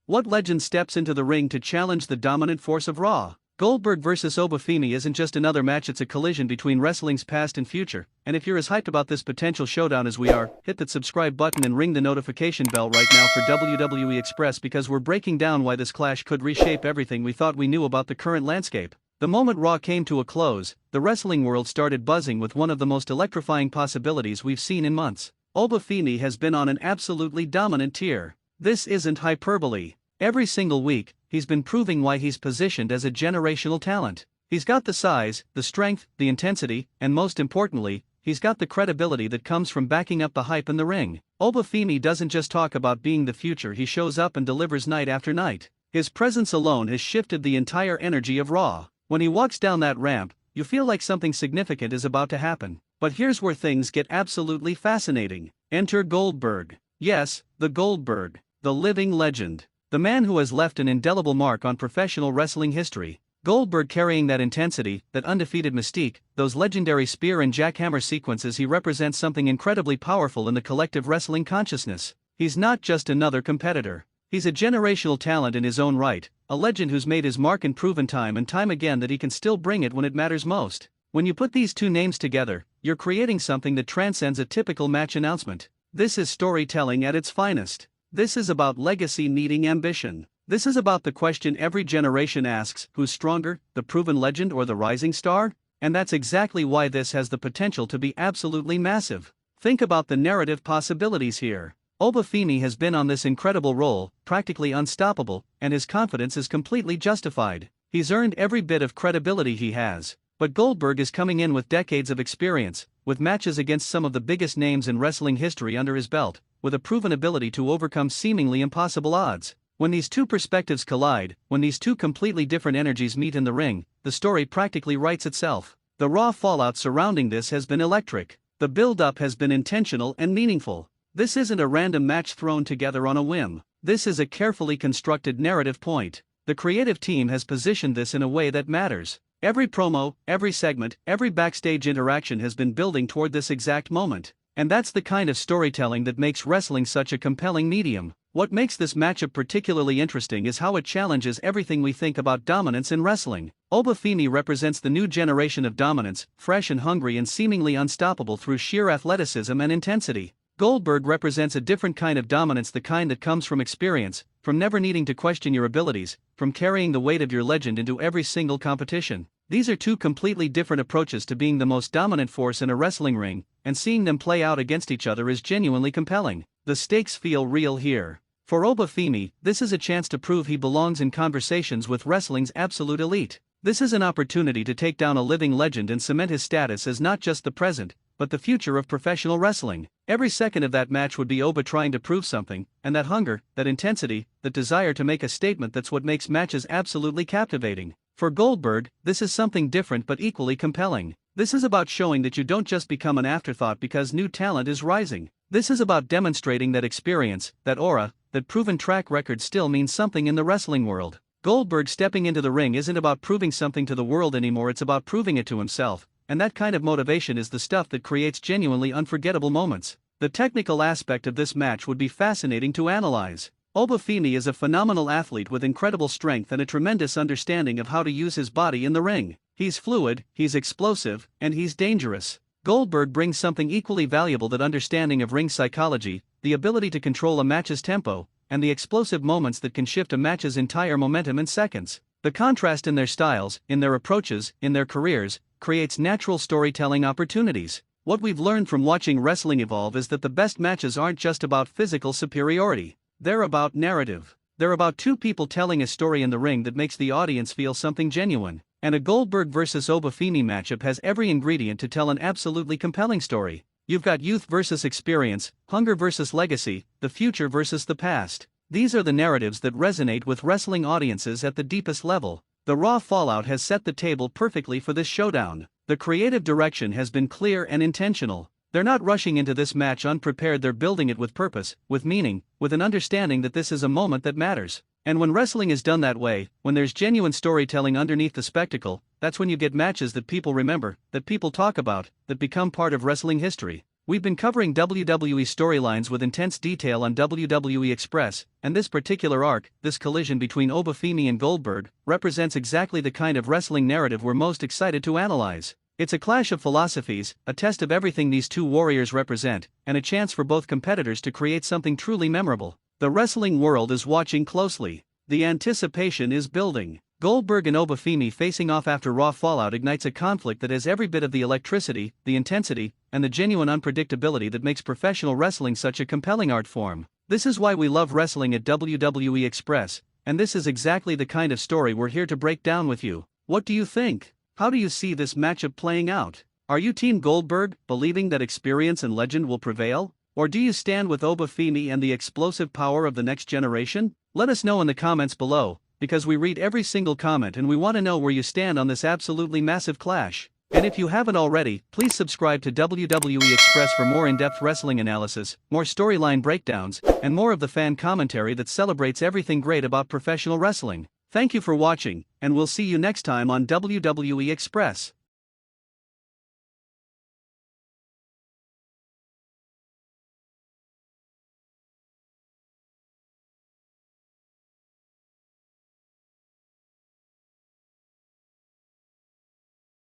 What legend steps into the ring to challenge the dominant force of Raw? Goldberg vs. Obafimi isn't just another match, it's a collision between wrestling's past and future. And if you're as hyped about this potential showdown as we are, hit that subscribe button and ring the notification bell right now for WWE Express, because we're breaking down why this clash could reshape everything we thought we knew about the current landscape. The moment Raw came to a close, the wrestling world started buzzing with one of the most electrifying possibilities we've seen in months. Obafimi has been on an absolutely dominant tear. This isn't hyperbole. Every single week, he's been proving why he's positioned as a generational talent. He's got the size, the strength, the intensity, and most importantly, he's got the credibility that comes from backing up the hype in the ring. Obafimi doesn't just talk about being the future, he shows up and delivers night after night. His presence alone has shifted the entire energy of Raw. When he walks down that ramp, you feel like something significant is about to happen. But here's where things get absolutely fascinating. Enter Goldberg. Yes, the Goldberg, the living legend. The man who has left an indelible mark on professional wrestling history. Goldberg carrying that intensity, that undefeated mystique, those legendary spear and jackhammer sequences. He represents something incredibly powerful in the collective wrestling consciousness. He's not just another competitor. He's a generational talent in his own right, a legend who's made his mark and proven time and time again that he can still bring it when it matters most. When you put these two names together, you're creating something that transcends a typical match announcement. This is storytelling at its finest. This is about legacy meeting ambition. This is about the question every generation asks: who's stronger, the proven legend or the rising star? And that's exactly why this has the potential to be absolutely massive. Think about the narrative possibilities here. Obafimi has been on this incredible roll, practically unstoppable, and his confidence is completely justified. He's earned every bit of credibility he has. But Goldberg is coming in with decades of experience, with matches against some of the biggest names in wrestling history under his belt, with a proven ability to overcome seemingly impossible odds. When these two perspectives collide, when these two completely different energies meet in the ring, the story practically writes itself. The Raw fallout surrounding this has been electric. The build-up has been intentional and meaningful. This isn't a random match thrown together on a whim. This is a carefully constructed narrative point. The creative team has positioned this in a way that matters. Every promo, every segment, every backstage interaction has been building toward this exact moment. And that's the kind of storytelling that makes wrestling such a compelling medium. What makes this matchup particularly interesting is how it challenges everything we think about dominance in wrestling. Obafimi represents the new generation of dominance, fresh and hungry and seemingly unstoppable through sheer athleticism and intensity. Goldberg represents a different kind of dominance, the kind that comes from experience, from never needing to question your abilities, from carrying the weight of your legend into every single competition. These are two completely different approaches to being the most dominant force in a wrestling ring, and seeing them play out against each other is genuinely compelling. The stakes feel real here. For Obafimi, this is a chance to prove he belongs in conversations with wrestling's absolute elite. This is an opportunity to take down a living legend and cement his status as not just the present, but the future of professional wrestling. Every second of that match would be Oba trying to prove something, and that hunger, that intensity, that desire to make a statement, that's what makes matches absolutely captivating. For Goldberg, this is something different but equally compelling. This is about showing that you don't just become an afterthought because new talent is rising. This is about demonstrating that experience, that aura, that proven track record still means something in the wrestling world. Goldberg stepping into the ring isn't about proving something to the world anymore, it's about proving it to himself. And that kind of motivation is the stuff that creates genuinely unforgettable moments. The technical aspect of this match would be fascinating to analyze. Obafimi is a phenomenal athlete with incredible strength and a tremendous understanding of how to use his body in the ring. He's fluid, he's explosive, and he's dangerous. Goldberg brings something equally valuable: that understanding of ring psychology, the ability to control a match's tempo, and the explosive moments that can shift a match's entire momentum in seconds. The contrast in their styles, in their approaches, in their careers, creates natural storytelling opportunities. What we've learned from watching wrestling evolve is that the best matches aren't just about physical superiority. They're about narrative. They're about two people telling a story in the ring that makes the audience feel something genuine. And a Goldberg vs. Obafimi matchup has every ingredient to tell an absolutely compelling story. You've got youth versus experience, hunger versus legacy, the future versus the past. These are the narratives that resonate with wrestling audiences at the deepest level. The Raw fallout has set the table perfectly for this showdown. The creative direction has been clear and intentional. They're not rushing into this match unprepared, they're building it with purpose, with meaning, with an understanding that this is a moment that matters. And when wrestling is done that way, when there's genuine storytelling underneath the spectacle, that's when you get matches that people remember, that people talk about, that become part of wrestling history. We've been covering WWE storylines with intense detail on WWE Express, and this particular arc, this collision between Obafimi and Goldberg, represents exactly the kind of wrestling narrative we're most excited to analyze. It's a clash of philosophies, a test of everything these two warriors represent, and a chance for both competitors to create something truly memorable. The wrestling world is watching closely. The anticipation is building. Goldberg and Obafimi facing off after Raw Fallout ignites a conflict that has every bit of the electricity, the intensity, and the genuine unpredictability that makes professional wrestling such a compelling art form. This is why we love wrestling at WWE Express, and this is exactly the kind of story we're here to break down with you. What do you think? How do you see this matchup playing out? Are you Team Goldberg, believing that experience and legend will prevail? Or do you stand with Obafimi and the explosive power of the next generation? Let us know in the comments below, because we read every single comment and we want to know where you stand on this absolutely massive clash. And if you haven't already, please subscribe to WWE Express for more in-depth wrestling analysis, more storyline breakdowns, and more of the fan commentary that celebrates everything great about professional wrestling. Thank you for watching, and we'll see you next time on WWE Express.